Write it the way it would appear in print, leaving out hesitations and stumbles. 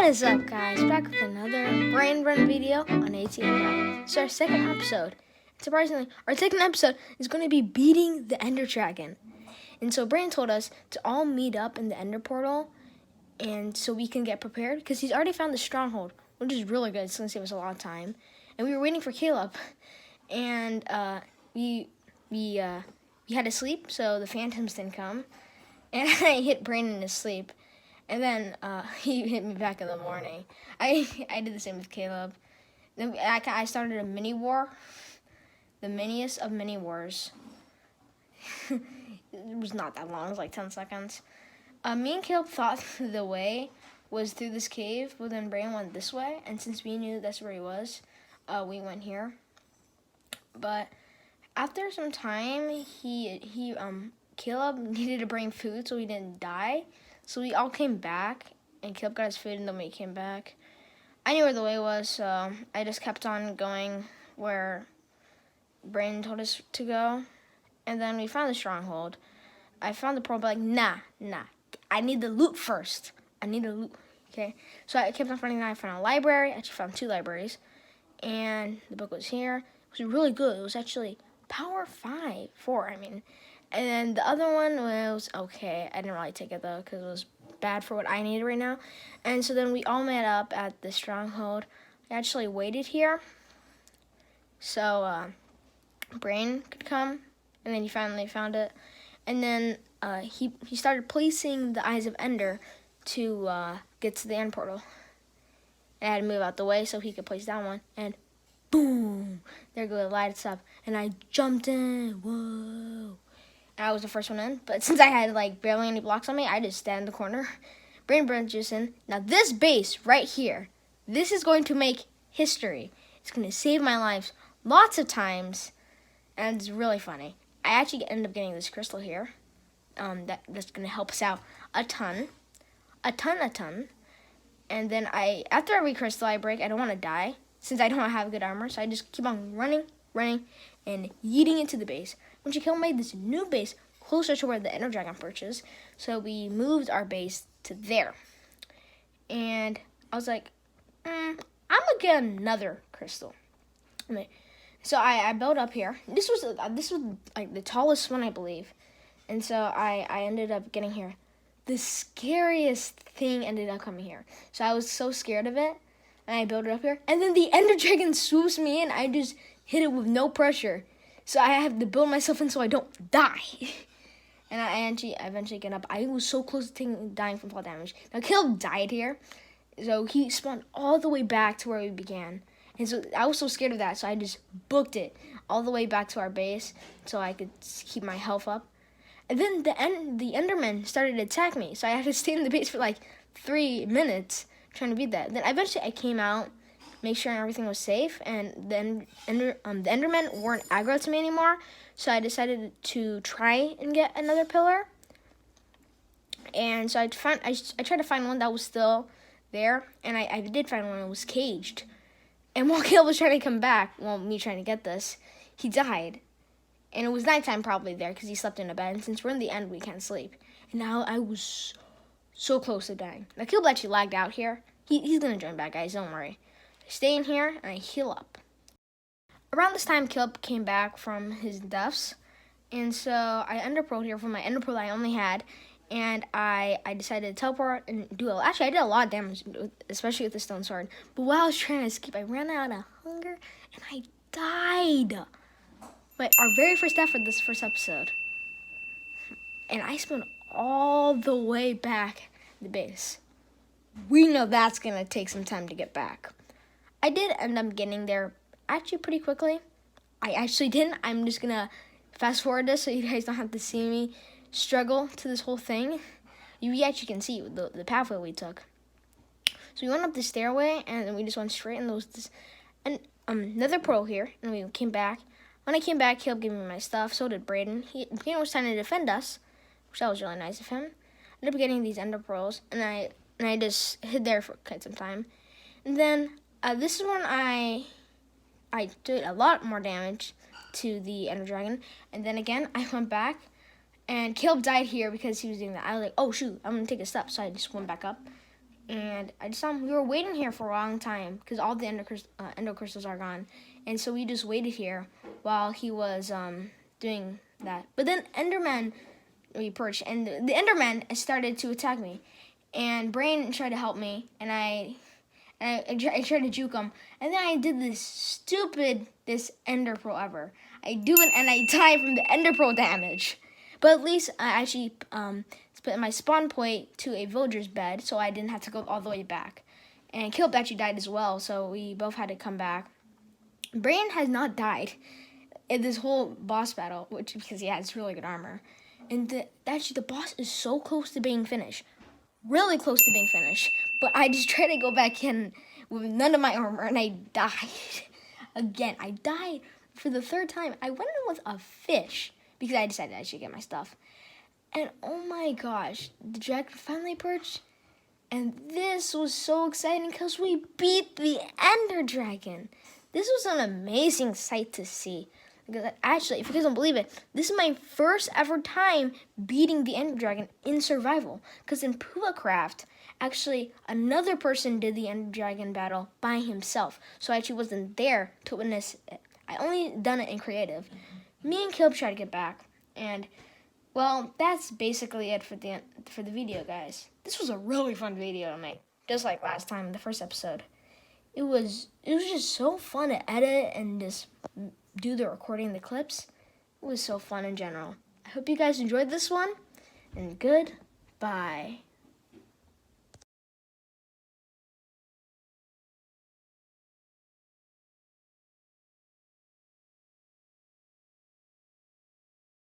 What is up, guys? Back with another brain run video on ATM. It's our second episode. Surprisingly, our second episode is going to be beating the Ender Dragon. And so Bren told us to all meet up in the Ender Portal, and so we can get prepared, because he's already found the stronghold, which is really good. It's going to save us a lot of time. And we were waiting for Caleb, and we had to sleep, so the phantoms didn't come. And I hit Bren in his sleep. And then he hit me back in the morning. I did the same with Caleb. Then I started a mini war. The miniest of mini wars. It was not that long. It was like 10 seconds. Me and Caleb thought the way was through this cave, but then Bren went this way. And since we knew that's where he was, we went here. But after some time, Caleb needed to bring food so he didn't die. So we all came back, and Caleb got his food, and then we came back. I knew where the way was, so I just kept on going where Bren told us to go. And then we found the stronghold. I found the pearl, but nah. I need the loot first. Okay? So I kept on finding that. I found a library. I actually found 2 libraries. And the book was here. It was really good. It was actually Power 4, I mean. And then the other one was okay. I didn't really take it, though, because it was bad for what I needed right now. And so then we all met up at the stronghold. I actually waited here so Bren could come. And then he finally found it. And then he started placing the Eyes of Ender to get to the end portal. And I had to move out the way so he could place that one. And boom! There goes the lights up. And I jumped in. Whoa! I was the first one in, but since I had barely any blocks on me, I just stand in the corner. Bren just in. Now this base right here, this is going to make history. It's going to save my life lots of times, and it's really funny. I actually ended up getting this crystal here. That's going to help us out a ton. And then after every crystal I break, I don't want to die, since I don't have good armor, so I just keep on running, and yeeting into the base. When Shaquille made this new base closer to where the Ender Dragon perches, so we moved our base to there. And I was like, I'm gonna get another crystal. So I built up here. This was like the tallest one, I believe. And so I ended up getting here. The scariest thing ended up coming here. So I was so scared of it, and I built it up here. And then the Ender Dragon swoops me in. I just hit it with no pressure. So I have to build myself in so I don't die. And I eventually get up. I was so close to dying from fall damage. Now Caleb died here. So he spawned all the way back to where we began. And so I was so scared of that. So I just booked it all the way back to our base so I could keep my health up. And then the Enderman started to attack me. So I had to stay in the base for 3 minutes trying to beat that. Then eventually I came out, make sure everything was safe, and then the Endermen weren't aggro to me anymore, so I decided to try and get another pillar. And so I tried to find one that was still there, and I did find one that was caged. And while Caleb was trying to come back, me trying to get this, he died. And it was nighttime probably there, because he slept in a bed, and since we're in the end, we can't sleep. And now I was so close to dying. Now Caleb actually lagged out here. He's going to join back, guys, don't worry. I stay in here, and I heal up. Around this time, Caleb came back from his deaths, and so I enderpearled here from my enderpearl I only had, and I decided to teleport and do it. Actually, I did a lot of damage, especially with the stone sword. But while I was trying to escape, I ran out of hunger, and I died. But our very first death for this first episode. And I spawned all the way back to the base. We know that's going to take some time to get back. I did end up getting there actually pretty quickly. I actually didn't. I'm just going to fast forward this so you guys don't have to see me struggle to this whole thing. You actually can see the pathway we took. So we went up the stairway, and then we just went straight, and there was this another portal here, and we came back. When I came back, Caleb gave me my stuff. So did Braden. He was trying to defend us, which that was really nice of him. I ended up getting these ender pearls, and I just hid there for quite some time. And then this is when I did a lot more damage to the Ender Dragon. And then again, I went back, and Caleb died here because he was doing that. I was like, oh shoot, I'm going to take a step. So I just went back up. And I just saw him. We were waiting here for a long time because all the endo crystals are gone. And so we just waited here while he was doing that. But then Enderman, we perched, and the Enderman started to attack me. And Bren tried to help me, and I tried to juke him. And then I did this Ender Pearl ever. I do it, and I die from the Ender Pearl damage. But at least I actually split my spawn point to a villager's bed, so I didn't have to go all the way back. And Kilp actually died as well, so we both had to come back. Bren has not died in this whole boss battle, because he has really good armor. And actually, the boss is so close to being finished. Really close to being finished. But I just tried to go back in with none of my armor, and I died. Again, I died for the third time. I went in with a fish, because I decided I should get my stuff. And oh my gosh, the dragon finally perched. And this was so exciting because we beat the Ender Dragon. This was an amazing sight to see. Because actually, if you guys don't believe it, this is my first ever time beating the Ender Dragon in survival. Because in Atacraft, actually, another person did the Ender Dragon battle by himself. So I actually wasn't there to witness it. I only done it in creative. Me and Kilp tried to get back. And, well, that's basically it for the video, guys. This was a really fun video to make. Just like last time, the first episode. It was just so fun to edit and just do the recording, the clips. It was so fun in general. I hope you guys enjoyed this one, and goodbye.